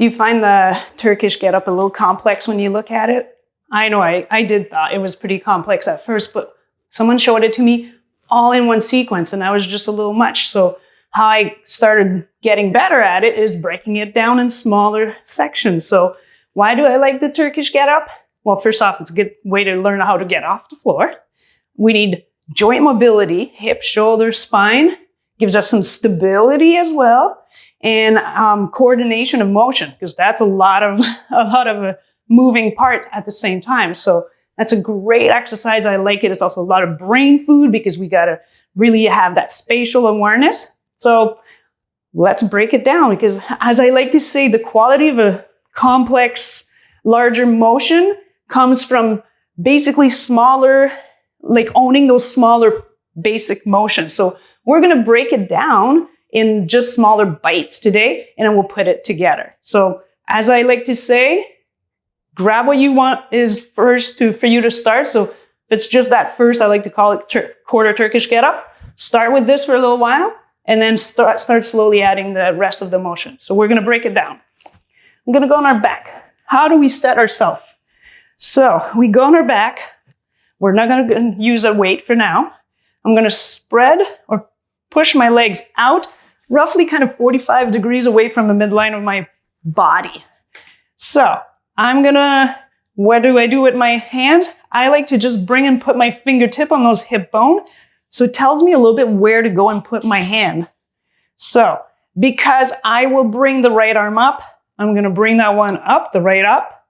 Do you find the Turkish Get-Up a little complex when you look at it? I know I did thought it was pretty complex at first, but someone showed it to me all in one sequence and that was just a little much. So how I started getting better at it is breaking it down in smaller sections. So why do I like the Turkish Get-Up? Well, first off, it's a good way to learn how to get off the floor. We need joint mobility, hip, shoulder, spine. Gives us some stability as well, and coordination of motion, because that's a lot of moving parts at the same time. So that's a great exercise. I like it. It's also a lot of brain food because we got to really have that spatial awareness. So let's break it down, because as I like to say, the quality of a complex, larger motion comes from basically smaller, like owning those smaller basic motions. So we're going to break it down in just smaller bites today, and then we'll put it together. So as I like to say, grab what you want is first for you to start. So if it's just that first, I like to call it quarter Turkish Get-Up. Start with this for a little while, and then start slowly adding the rest of the motion. So we're going to break it down. I'm going to go on our back. How do we set ourselves? So we go on our back. We're not going to use a weight for now. I'm going to spread or push my legs out roughly kind of 45 degrees away from the midline of my body. So what do I do with my hands? I like to just bring and put my fingertip on those hip bone. So it tells me a little bit where to go and put my hand. So because I will bring the right arm up, I'm going to bring that one up, the right up.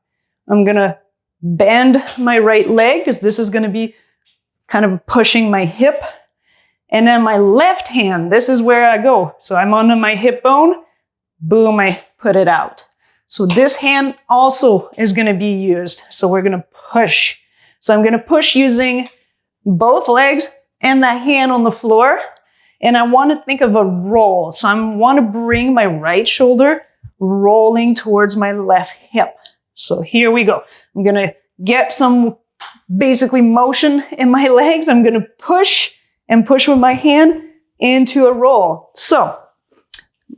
I'm going to bend my right leg because this is going to be kind of pushing my hip. And then my left hand, this is where I go. So I'm on my hip bone, boom, I put it out. So this hand also is going to be used. So we're going to push. So I'm going to push using both legs and the hand on the floor. And I want to think of a roll. So I want to bring my right shoulder rolling towards my left hip. So here we go. I'm going to get some basically motion in my legs. I'm going to push and push with my hand into a roll. So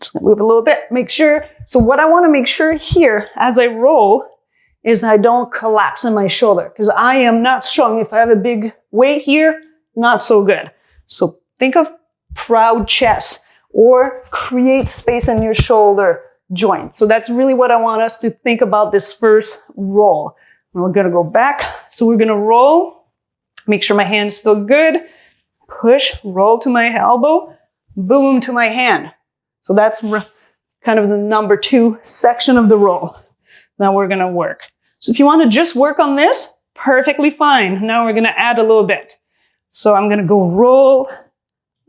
just move a little bit, make sure. So what I want to make sure here as I roll is I don't collapse in my shoulder, because I am not strong. If I have a big weight here, not so good. So think of proud chest or create space in your shoulder joint. So that's really what I want us to think about this first roll. And we're going to go back. So we're going to roll, make sure my hand's still good. Push, roll to my elbow, boom to my hand. So that's kind of the number 2 section of the roll. Now we're going to work. So if you want to just work on this, perfectly fine. Now we're going to add a little bit. So I'm going to go roll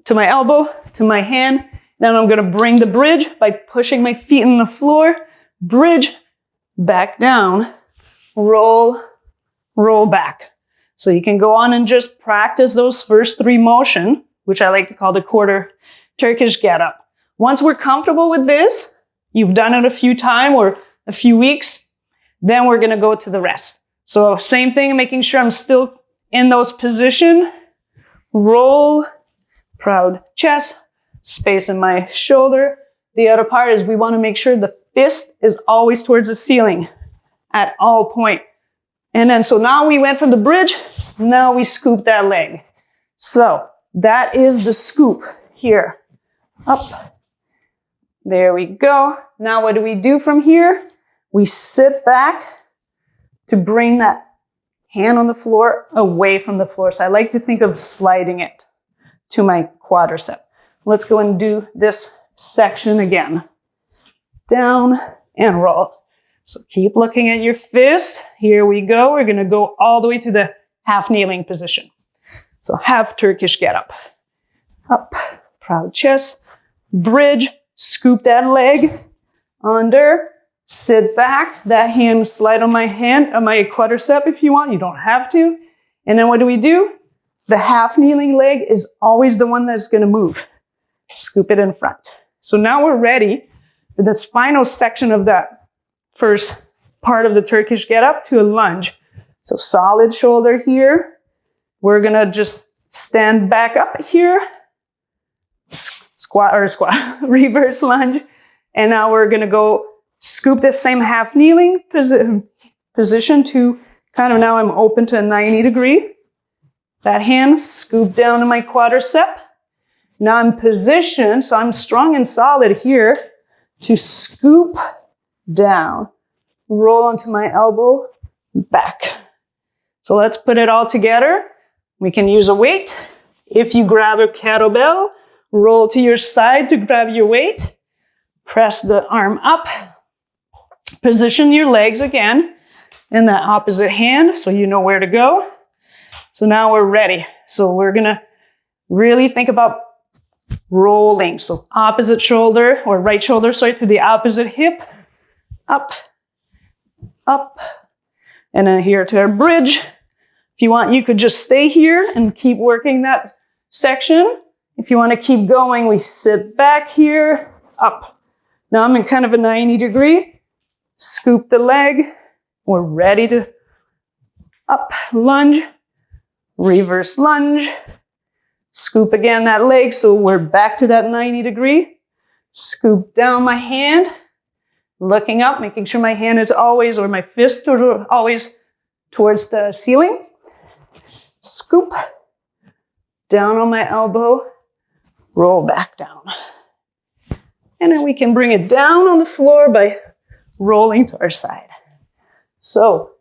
to my elbow, to my hand. Then I'm going to bring the bridge by pushing my feet on the floor, bridge, back down, roll, roll back. So you can go on and just practice those first 3 motion, which I like to call the quarter Turkish Get-Up. Once we're comfortable with this, you've done it a few times or a few weeks, then we're going to go to the rest. So same thing, making sure I'm still in those position. Roll, proud chest, space in my shoulder. The other part is we want to make sure the fist is always towards the ceiling at all points. And then, so now we went from the bridge, now we scoop that leg. So that is the scoop here. Up. There we go. Now what do we do from here? We sit back to bring that hand on the floor away from the floor. So I like to think of sliding it to my quadricep. Let's go and do this section again. Down and roll. So keep looking at your fist. Here we go. We're going to go all the way to the half kneeling position. So half Turkish Get-Up. Up, proud chest, bridge, scoop that leg under, sit back. That hand slide on my hand, on my quadricep if you want. You don't have to. And then what do? The half kneeling leg is always the one that's going to move. Scoop it in front. So now we're ready for this final section of that first part of the Turkish Get-Up to a lunge. So solid shoulder here. We're going to just stand back up here. Squat, reverse lunge. And now we're going to go Scoop this same half kneeling position to kind of now I'm open to a 90 degree. That hand scoop down to my quadricep. Now I'm positioned, so I'm strong and solid here to scoop down. Roll onto my elbow, back. So let's put it all together. We can use a weight. If you grab a kettlebell, roll to your side to grab your weight. Press the arm up. Position your legs again in the opposite hand so you know where to go. So now we're ready. So we're gonna really think about rolling. So opposite shoulder or right shoulder, sorry, to the opposite hip. Up, up. And then here to our bridge. If you want, you could just stay here and keep working that section. If you want to keep going, we sit back here, up. Now I'm in kind of a 90 degree. Scoop the leg. We're ready to up, lunge, reverse lunge. Scoop again that leg, so we're back to that 90 degree. Scoop down my hand, looking up, making sure my hand is always, or my fist are always towards the ceiling. Scoop down on my elbow, roll back down. And then we can bring it down on the floor by rolling to our side. So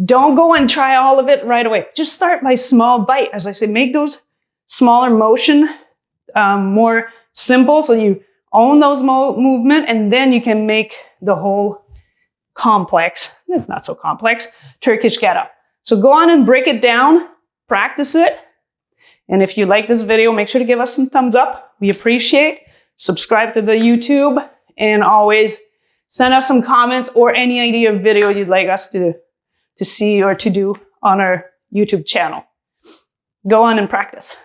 don't go and try all of it right away. Just start by small bite. As I say, make those smaller motion more simple so you own those movement, and then you can make the whole complex, it's not so complex, Turkish Get-Up. So go on and break it down, practice it. And if you like this video, make sure to give us some thumbs up. We appreciate. Subscribe to the YouTube, and always send us some comments or any idea of video you'd like us to see or to do on our YouTube channel. Go on and practice.